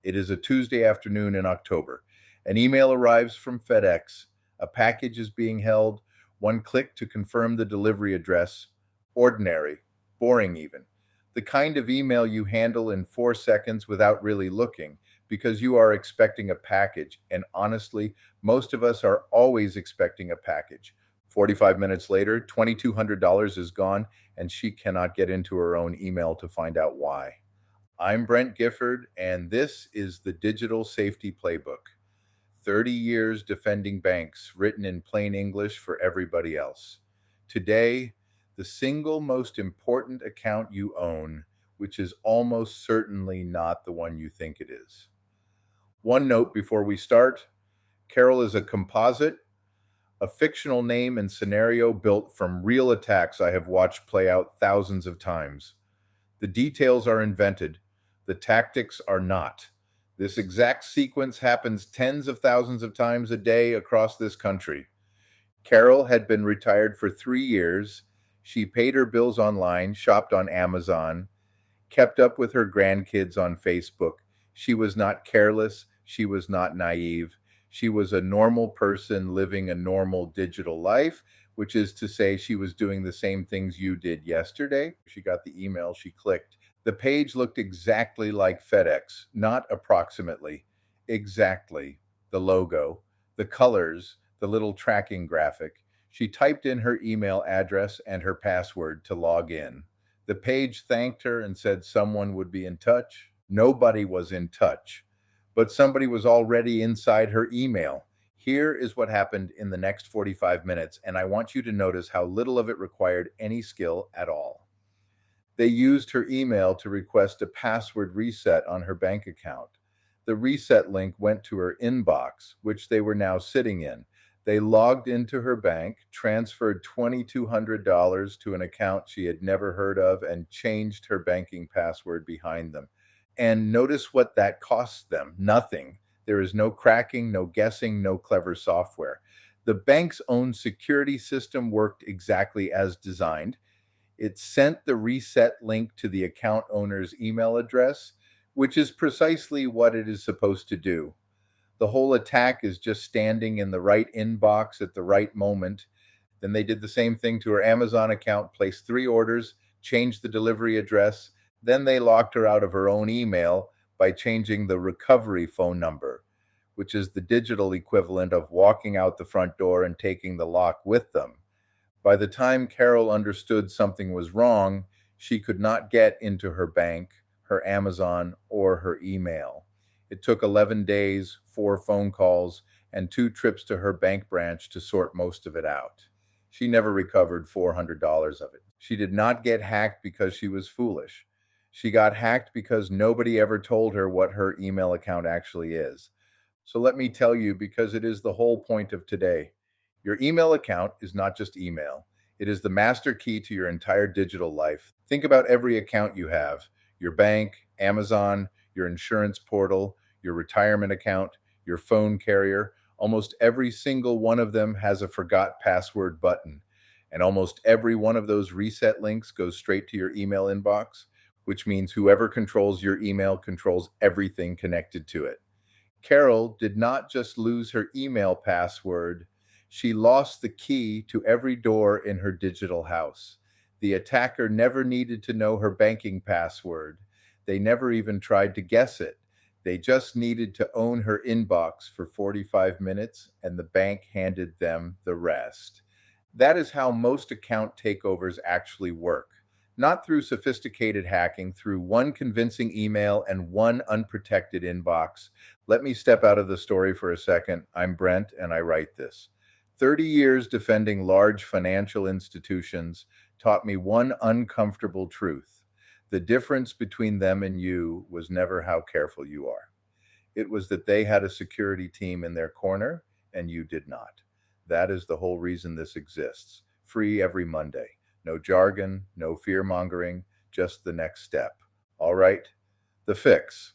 It is a Tuesday afternoon in October. An email arrives from FedEx. A package is being held. One click to confirm the delivery address. Ordinary, boring even. The kind of email you handle in 4 seconds without really looking because you are expecting a package. And honestly, most of us are always expecting a package. 45 minutes later, $2,200 is gone, and she cannot get into her own email to find out why. I'm Brent Gifford, and this is the Digital Safety Playbook. 30 years defending banks, written in plain English for everybody else. Today, the single most important account you own, which is almost certainly not the one you think it is. One note before we start: Carol is a composite, a fictional name and scenario built from real attacks I have watched play out thousands of times. The details are invented, the tactics are not. This exact sequence happens tens of thousands of times a day across this country. Carol had been retired for 3 years. She paid her bills online, shopped on Amazon, kept up with her grandkids on Facebook. She was not careless. She was not naive. She was a normal person living a normal digital life, which is to say she was doing the same things you did yesterday. She got the email, she clicked. The page looked exactly like FedEx, not approximately, exactly. The logo, the colors, the little tracking graphic. She typed in her email address and her password to log in. The page thanked her and said someone would be in touch. Nobody was in touch, but somebody was already inside her email. Here is what happened in the next 45 minutes, and I want you to notice how little of it required any skill at all. They used her email to request a password reset on her bank account. The reset link went to her inbox, which they were now sitting in. They logged into her bank, transferred $2,200 to an account she had never heard of, and changed her banking password behind them. And notice what that cost them: nothing. There is no cracking, no guessing, no clever software. The bank's own security system worked exactly as designed. It sent the reset link to the account owner's email address, which is precisely what it is supposed to do. The whole attack is just standing in the right inbox at the right moment. Then they did the same thing to her Amazon account, placed 3 orders, changed the delivery address. Then they locked her out of her own email by changing the recovery phone number, which is the digital equivalent of walking out the front door and taking the lock with them. By the time Carol understood something was wrong, she could not get into her bank, her Amazon, or her email. It took 11 days, 4 phone calls, and 2 trips to her bank branch to sort most of it out. She never recovered $400 of it. She did not get hacked because she was foolish. She got hacked because nobody ever told her what her email account actually is. So let me tell you, because it is the whole point of today. Your email account is not just email. It is the master key to your entire digital life. Think about every account you have: your bank, Amazon, your insurance portal, your retirement account, your phone carrier. Almost every single one of them has a forgot password button. And almost every one of those reset links goes straight to your email inbox, which means whoever controls your email controls everything connected to it. Carol did not just lose her email password. She lost the key to every door in her digital house. The attacker never needed to know her banking password. They never even tried to guess it. They just needed to own her inbox for 45 minutes, and the bank handed them the rest. That is how most account takeovers actually work. Not through sophisticated hacking, through one convincing email and one unprotected inbox. Let me step out of the story for a second. I'm Brent, and I write this. 30 years defending large financial institutions taught me one uncomfortable truth. The difference between them and you was never how careful you are. It was that they had a security team in their corner and you did not. That is the whole reason this exists. Free every Monday. No jargon, no fear-mongering, just the next step. All right? The fix.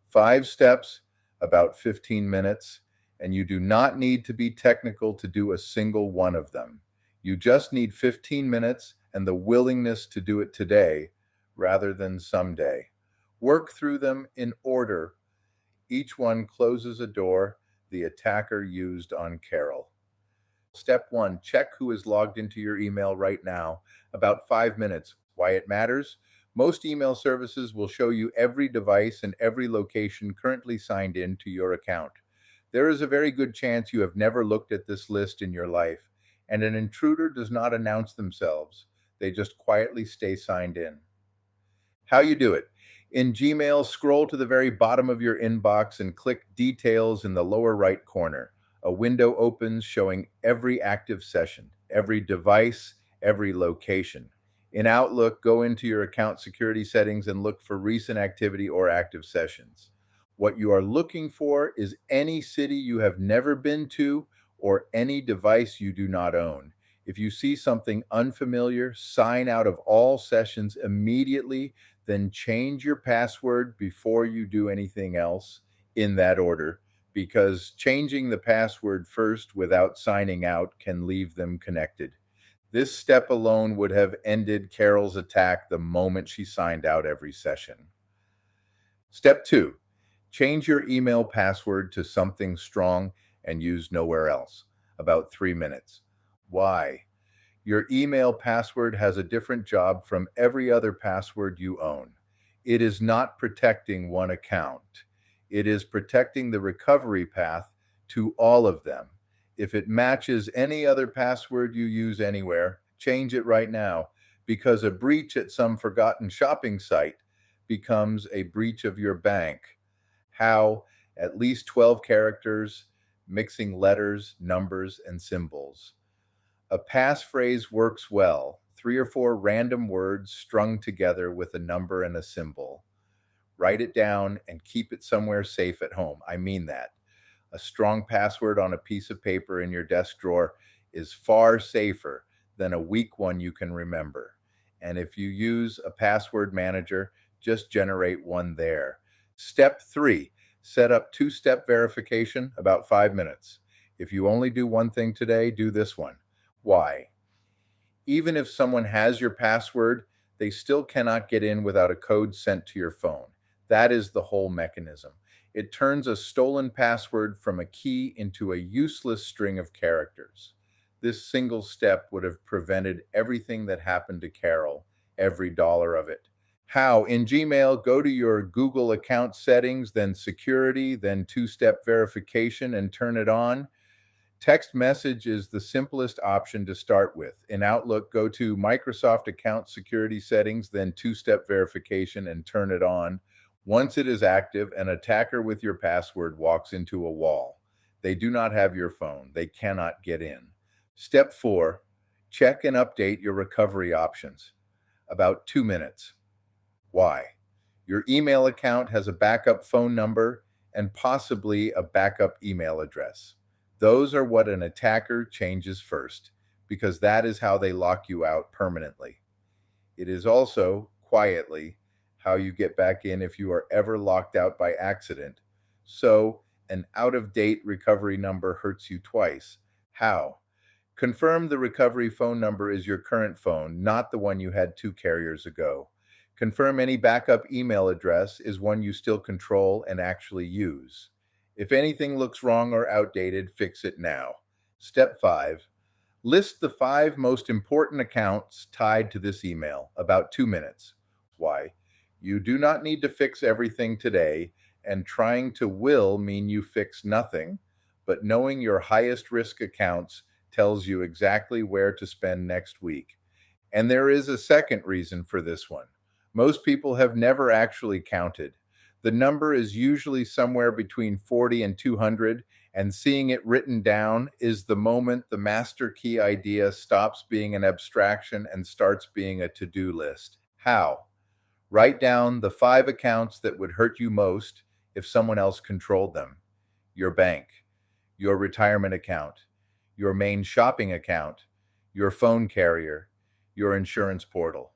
5 steps, about 15 minutes. And you do not need to be technical to do a single one of them. You just need 15 minutes and the willingness to do it today rather than someday. Work through them in order. Each one closes a door the attacker used on Carol. Step 1, check who is logged into your email right now. About 5 minutes. Why it matters? Most email services will show you every device and every location currently signed in to your account. There is a very good chance you have never looked at this list in your life, and an intruder does not announce themselves. They just quietly stay signed in. How you do it. In Gmail, scroll to the very bottom of your inbox and click Details in the lower right corner. A window opens showing every active session, every device, every location. In Outlook, go into your account security settings and look for recent activity or active sessions. What you are looking for is any city you have never been to or any device you do not own. If you see something unfamiliar, sign out of all sessions immediately, then change your password before you do anything else in that order, because changing the password first without signing out can leave them connected. This step alone would have ended Carol's attack the moment she signed out every session. Step 2, change your email password to something strong and used nowhere else. About 3 minutes. Why? Your email password has a different job from every other password you own. It is not protecting one account. It is protecting the recovery path to all of them. If it matches any other password you use anywhere, change it right now, because a breach at some forgotten shopping site becomes a breach of your bank. How? At least 12 characters, mixing letters, numbers, and symbols. A passphrase works well, 3 or 4 random words strung together with a number and a symbol. Write it down and keep it somewhere safe at home. I mean that. A strong password on a piece of paper in your desk drawer is far safer than a weak one you can remember. And if you use a password manager, just generate one there. Step 3, set up 2-step verification, about 5 minutes. If you only do one thing today, do this one. Why? Even if someone has your password, they still cannot get in without a code sent to your phone. That is the whole mechanism. It turns a stolen password from a key into a useless string of characters. This single step would have prevented everything that happened to Carol, every dollar of it. How? In Gmail, go to your Google account settings, then security, then 2-step verification, and turn it on. Text message is the simplest option to start with. In Outlook, go to Microsoft account security settings, then 2-step verification, and turn it on. Once it is active, an attacker with your password walks into a wall. They do not have your phone. They cannot get in. Step 4, check and update your recovery options. About 2 minutes. Why? Your email account has a backup phone number and possibly a backup email address. Those are what an attacker changes first, because that is how they lock you out permanently. It is also, quietly, how you get back in if you are ever locked out by accident. So, an out-of-date recovery number hurts you twice. How? Confirm the recovery phone number is your current phone, not the one you had 2 carriers ago. Confirm any backup email address is one you still control and actually use. If anything looks wrong or outdated, fix it now. Step 5. List the 5 most important accounts tied to this email, about 2 minutes. Why? You do not need to fix everything today, and trying to will mean you fix nothing, but knowing your highest risk accounts tells you exactly where to spend next week. And there is a second reason for this one. Most people have never actually counted. The number is usually somewhere between 40 and 200, and seeing it written down is the moment the master key idea stops being an abstraction and starts being a to-do list. How? Write down the 5 accounts that would hurt you most if someone else controlled them. Your bank, your retirement account, your main shopping account, your phone carrier, your insurance portal.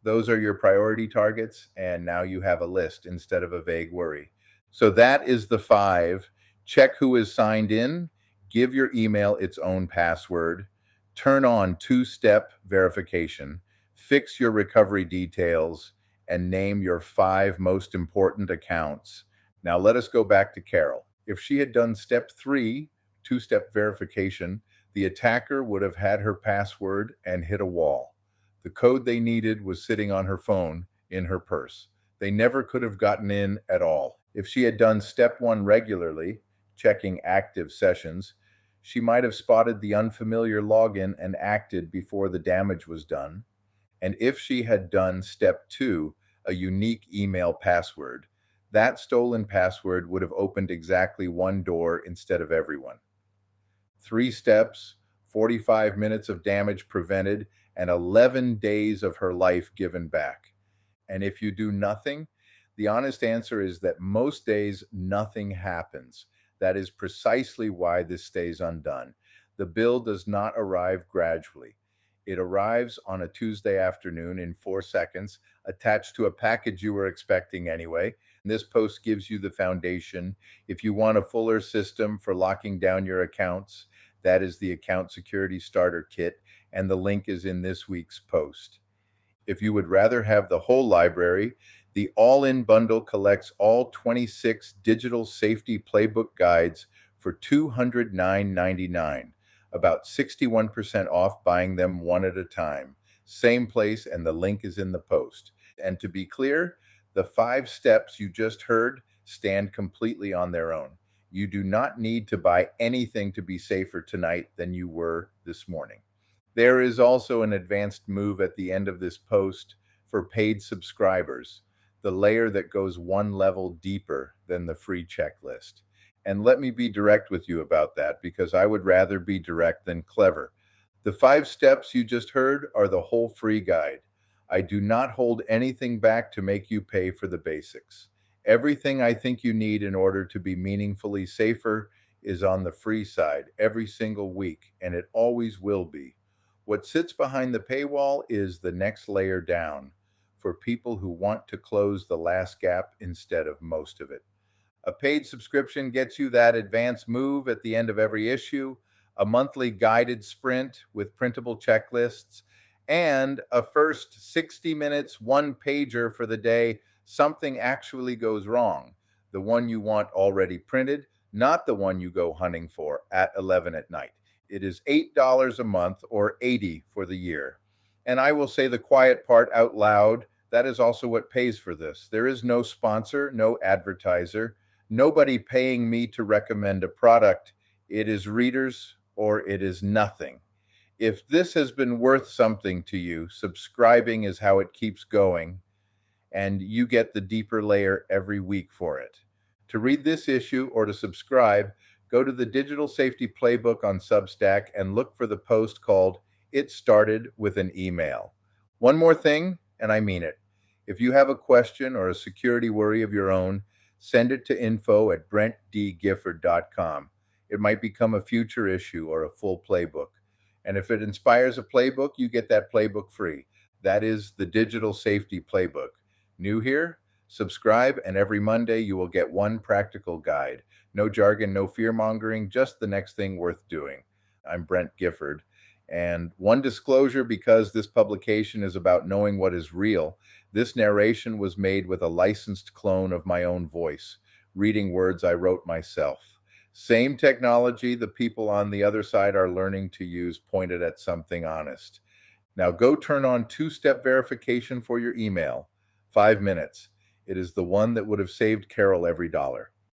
Those are your priority targets, and now you have a list instead of a vague worry. So that is the 5. Check who is signed in, give your email its own password, turn on 2-step verification, fix your recovery details, and name your 5 most important accounts. Now let us go back to Carol. If she had done step 3, two-step verification, the attacker would have had her password and hit a wall. The code they needed was sitting on her phone in her purse. They never could have gotten in at all. If she had done step 1 regularly, checking active sessions, she might have spotted the unfamiliar login and acted before the damage was done. And if she had done step 2, a unique email password, that stolen password would have opened exactly one door instead of everyone. 3 steps, 45 minutes of damage prevented, and 11 days of her life given back. And if you do nothing, the honest answer is that most days nothing happens. That is precisely why this stays undone. The bill does not arrive gradually. It arrives on a Tuesday afternoon in 4 seconds, attached to a package you were expecting anyway. This post gives you the foundation. If you want a fuller system for locking down your accounts, that is the Account Security Starter Kit, and the link is in this week's post. If you would rather have the whole library, the all-in bundle collects all 26 Digital Safety Playbook guides for $209.99, about 61% off buying them one at a time. Same place, and the link is in the post. And to be clear, the 5 steps you just heard stand completely on their own. You do not need to buy anything to be safer tonight than you were this morning. There is also an advanced move at the end of this post for paid subscribers, the layer that goes one level deeper than the free checklist. And let me be direct with you about that, because I would rather be direct than clever. The 5 steps you just heard are the whole free guide. I do not hold anything back to make you pay for the basics. Everything I think you need in order to be meaningfully safer is on the free side every single week, and it always will be. What sits behind the paywall is the next layer down, for people who want to close the last gap instead of most of it. A paid subscription gets you that advanced move at the end of every issue, a monthly guided sprint with printable checklists, and a first 60 minutes one-pager for the day something actually goes wrong, the one you want already printed, not the one you go hunting for at 11 at night. It is $8 a month or $80 for the year. And I will say the quiet part out loud, that is also what pays for this. There is no sponsor, no advertiser, nobody paying me to recommend a product. It is readers or it is nothing. If this has been worth something to you, subscribing is how it keeps going, and you get the deeper layer every week for it. To read this issue or to subscribe, go to the Digital Safety Playbook on Substack and look for the post called "It Started with an Email." One more thing, and I mean it. If you have a question or a security worry of your own, send it to info@brentdgifford.com. It might become a future issue or a full playbook. And if it inspires a playbook, you get that playbook free. That is the Digital Safety Playbook. New here? Subscribe, and every Monday you will get one practical guide. No jargon, no fear-mongering, just the next thing worth doing. I'm Brent Gifford. And one disclosure, because this publication is about knowing what is real, this narration was made with a licensed clone of my own voice, reading words I wrote myself. Same technology the people on the other side are learning to use, pointed at something honest. Now go turn on 2-step verification for your email. 5 minutes. It is the one that would have saved Carol every dollar.